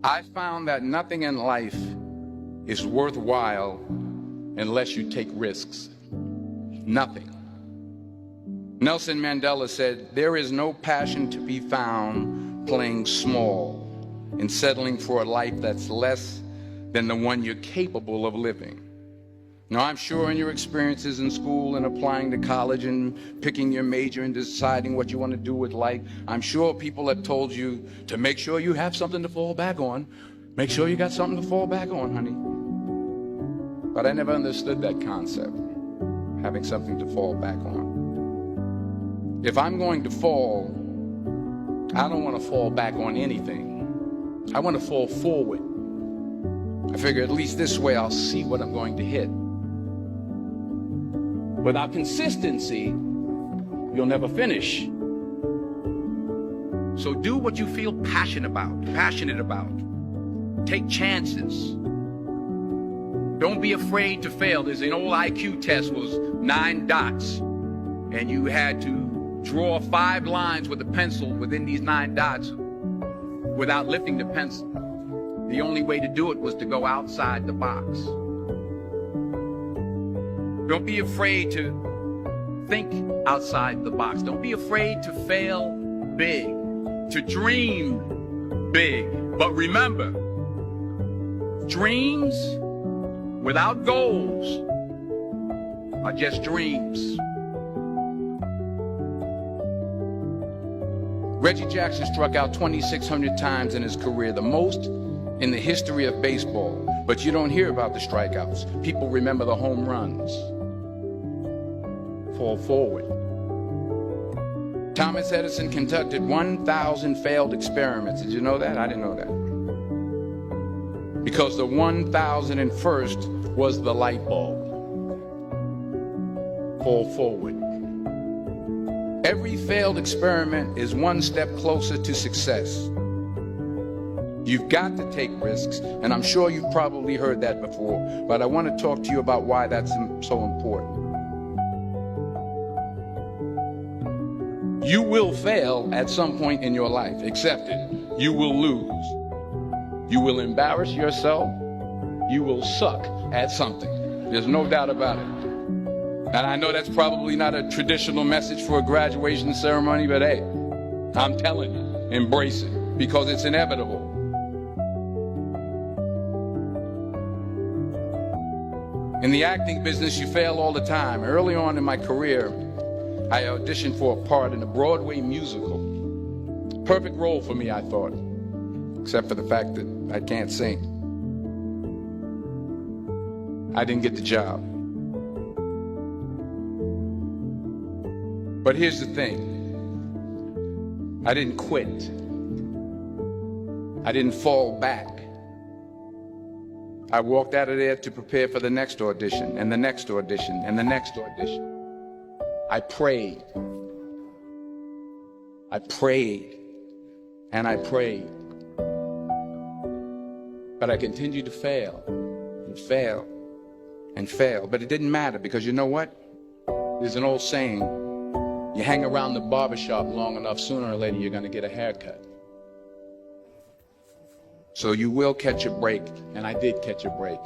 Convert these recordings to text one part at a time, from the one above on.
I found that nothing in life is worthwhile unless you take risks. Nothing. Nelson Mandela said, "There is no passion to be found playing small and settling for a life that's less than the one you're capable of living." Now, I'm sure in your experiences in school and applying to college and picking your major and deciding what you want to do with life, I'm sure people have told you to make sure you have something to fall back on. Make sure you got something to fall back on, honey. But I never understood that concept, having something to fall back on. If I'm going to fall, I don't want to fall back on anything. I want to fall forward. I figure at least this way I'll see what I'm going to hit. Without consistency, you'll never finish. So do what you feel passionate about. Take chances. Don't be afraid to fail. There's an old IQ test, was 9 dots, and you had to draw 5 lines with a pencil within these 9 dots without lifting the pencil. The only way to do it was to go outside the box. Don't be afraid to think outside the box. Don't be afraid to fail big, to dream big. But remember, dreams without goals are just dreams. Reggie Jackson struck out 2,600 times in his career, the most in the history of baseball. But you don't hear about the strikeouts. People remember the home runs. Fall forward. Thomas Edison conducted 1,000 failed experiments. Did you know that? I didn't know that. Because the 1,001st was the light bulb. Fall forward. Every failed experiment is one step closer to success. You've got to take risks, and I'm sure you've probably heard that before, but I want to talk to you about why that's so important. You will fail at some point in your life. Accept it. You will lose. You will embarrass yourself. You will suck at something. There's no doubt about it. And I know that's probably not a traditional message for a graduation ceremony, but hey, I'm telling you, embrace it, because it's inevitable. In the acting business, you fail all the time. Early on in my career, I auditioned for a part in a Broadway musical. Perfect role for me, I thought, except for the fact that I can't sing. I didn't get the job. But here's the thing. I didn't quit. I didn't fall back. I walked out of there to prepare for the next audition, and the next audition, and the next audition. I prayed. I prayed. And I prayed. But I continued to fail, and fail, and fail. But it didn't matter, because you know what? There's an old saying, you hang around the barbershop long enough, sooner or later you're going to get a haircut. So you will catch a break, and I did catch a break.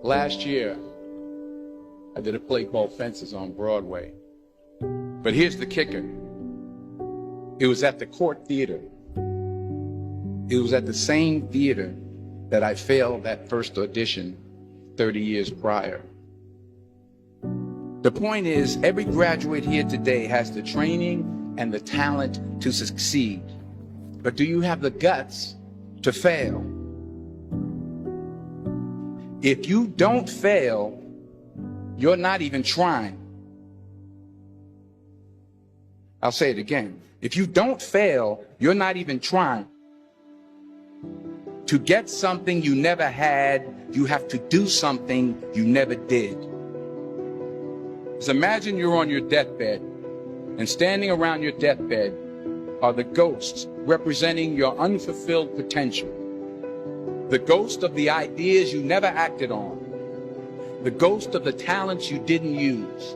Last year, I did a play called Fences on Broadway. But here's the kicker. It was at the Court Theater. It was at the same theater that I failed that first audition 30 years prior. The point is, every graduate here today has the training and the talent to succeed. But do you have the guts to fail? If you don't fail, you're not even trying. I'll say it again. If you don't fail, you're not even trying. To get something you never had, you have to do something you never did. So imagine you're on your deathbed, and standing around your deathbed are the ghosts representing your unfulfilled potential. The ghost of the ideas you never acted on. The ghost of the talents you didn't use.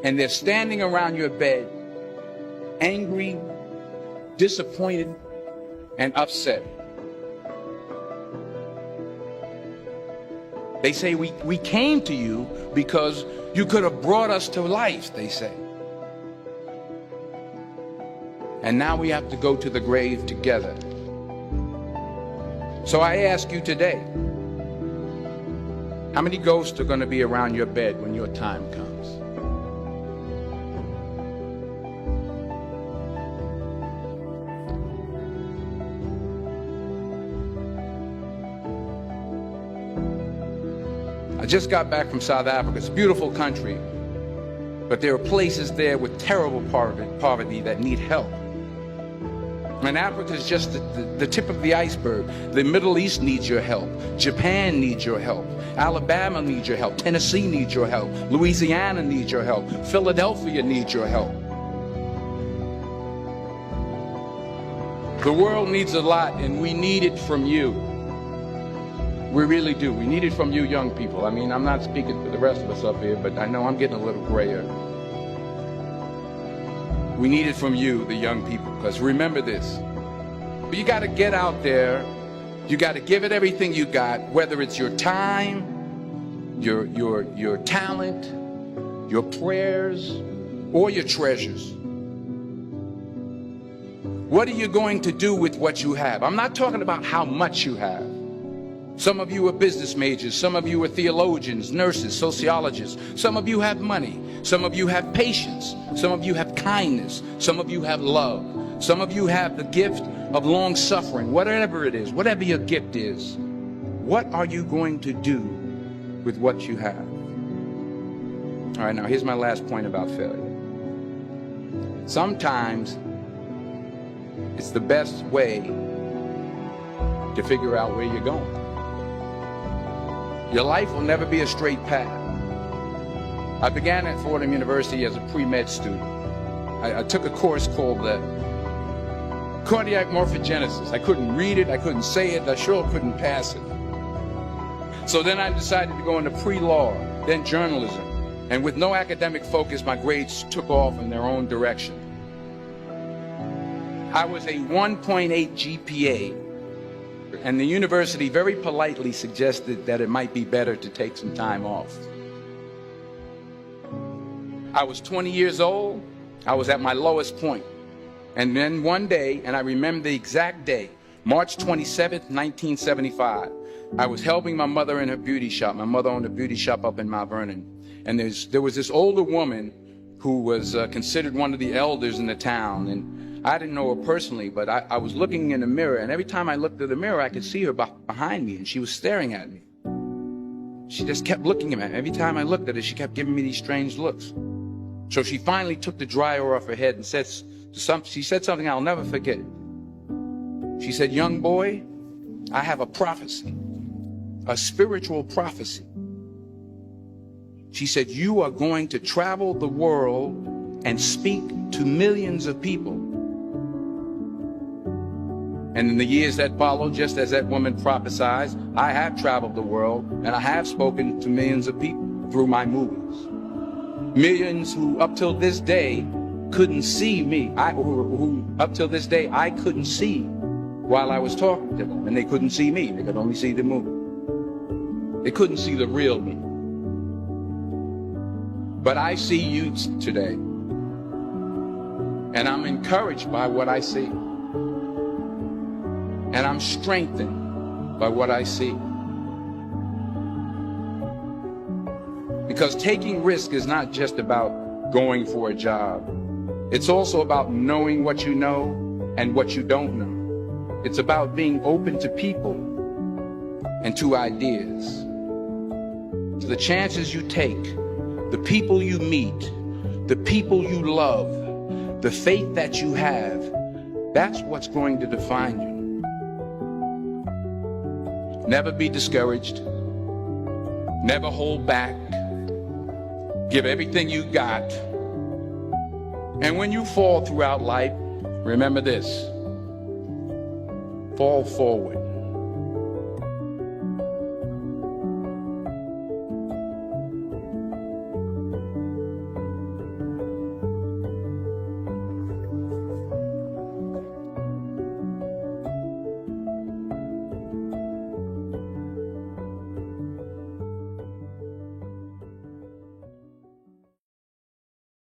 And they're standing around your bed, angry, disappointed, and upset. They say, we came to you because you could have brought us to life, they say. And now we have to go to the grave together. So I ask you today, how many ghosts are going to be around your bed when your time comes? I just got back from South Africa. It's a beautiful country, but there are places there with terrible poverty that need help. And Africa is just the tip of the iceberg. The Middle East needs your help. Japan needs your help. Alabama needs your help. Tennessee needs your help. Louisiana needs your help. Philadelphia needs your help. The world needs a lot, and we need it from you. We really do. We need it from you young people. I mean, I'm not speaking for the rest of us up here, but I know I'm getting a little grayer. We need it from you, the young people, because remember this. You got to get out there. You got to give it everything you got, whether it's your time, your talent, your prayers, or your treasures. What are you going to do with what you have? I'm not talking about how much you have. Some of you are business majors. Some of you are theologians, nurses, sociologists. Some of you have money. Some of you have patience. Some of you have kindness. Some of you have love. Some of you have the gift of long suffering. Whatever it is, whatever your gift is, what are you going to do with what you have? All right, now here's my last point about failure. Sometimes it's the best way to figure out where you're going. Your life will never be a straight path. I began at Fordham University as a pre-med student. I took a course called cardiac morphogenesis. I couldn't read it, I couldn't say it, I sure couldn't pass it. So then I decided to go into pre-law, then journalism. And with no academic focus, my grades took off in their own direction. I was a 1.8 GPA. And the university very politely suggested that it might be better to take some time off. I was 20 years old. I was at my lowest point. And then one day, and I remember the exact day, March 27th, 1975, I was helping my mother in her beauty shop. My mother owned a beauty shop up in Mount Vernon. And there was this older woman who was considered one of the elders in the town. And I didn't know her personally, but I was looking in the mirror, and every time I looked at the mirror, I could see her behind me, and she was staring at me. She just kept looking at me. Every time I looked at her, she kept giving me these strange looks. So she finally took the dryer off her head and she said something I'll never forget. She said, "Young boy, I have a prophecy, a spiritual prophecy." She said, "You are going to travel the world and speak to millions of people." And in the years that followed, just as that woman prophesied, I have traveled the world and I have spoken to millions of people through my movies. Millions who up till this day couldn't see me. Who up till this day I couldn't see while I was talking to them. And they couldn't see me. They could only see the movie. They couldn't see the real me. But I see you today. And I'm encouraged by what I see. And I'm strengthened by what I see. Because taking risk is not just about going for a job. It's also about knowing what you know and what you don't know. It's about being open to people and to ideas. To the chances you take, the people you meet, the people you love, the faith that you have, that's what's going to define you. Never be discouraged. Never hold back. Give everything you got. And when you fall throughout life, remember this: fall forward.